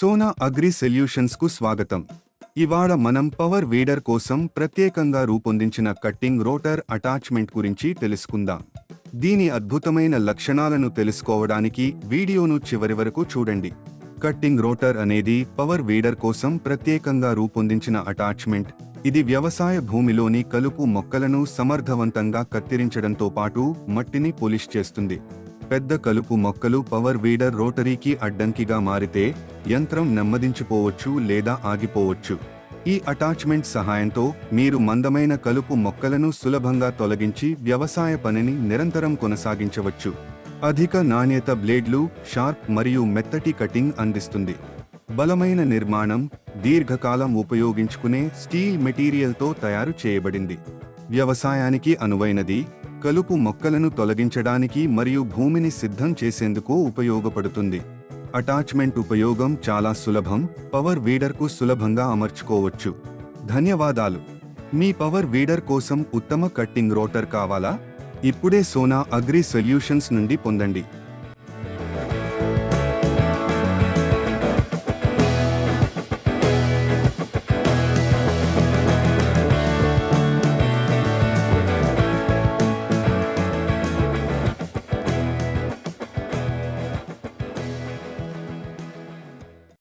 Sona agri solutions కు స్వాగతం. ఇవాళ మనం పవర్ వీడర్ కోసం ప్రత్యేకంగా రూపొందించిన కట్టింగ్ రోటర్ అటాచ్మెంట్ గురించి తెలుసుకుందాం. దీని అద్భుతమైన లక్షణాలను తెలుసుకోవడానికి వీడియోను చివరి వరకు చూడండి. కట్టింగ్ రోటర్ అనేది పవర్ వీడర్ కోసం ప్రత్యేకంగా రూపొందించిన అటాచ్మెంట్. ఇది వ్యవసాయ భూమిలోని కలుపు మొక్కలను సమర్థవంతంగా కత్తిరించడంతో పాటు మట్టిని పోలిష్ చేస్తుంది. పెద్ద కలుపు మొక్కలు పవర్ వీడర్ రోటరీకి అడ్డంకిగా మారితే యంత్రం నెమ్మదించిపోవచ్చు లేదా ఆగిపోవచ్చు. ఈ అటాచ్మెంట్ సహాయంతో మీరు మందమైన కలుపు మొక్కలను సులభంగా తొలగించి వ్యవసాయ పనిని నిరంతరం కొనసాగించవచ్చు. అధిక నాణ్యత బ్లేడ్లు, షార్ప్ మరియు మెత్తటి కటింగ్ అందిస్తుంది. బలమైన నిర్మాణం, దీర్ఘకాలం ఉపయోగించుకునే స్టీల్ మెటీరియల్తో తయారు చేయబడింది. వ్యవసాయానికి అనువైనది, కలుపు మొక్కలను తొలగించడానికి మరియు భూమిని సిద్ధం చేసేందుకు ఉపయోగపడుతుంది. అటాచ్మెంట్ ఉపయోగం చాలా సులభం. పవర్ వీడర్కు సులభంగా అమర్చుకోవచ్చు. ధన్యవాదాలు. మీ పవర్ వీడర్ కోసం ఉత్తమ కట్టింగ్ రోటర్ కావాలా? ఇప్పుడే సోనా అగ్రి సొల్యూషన్స్ నుండి పొందండి.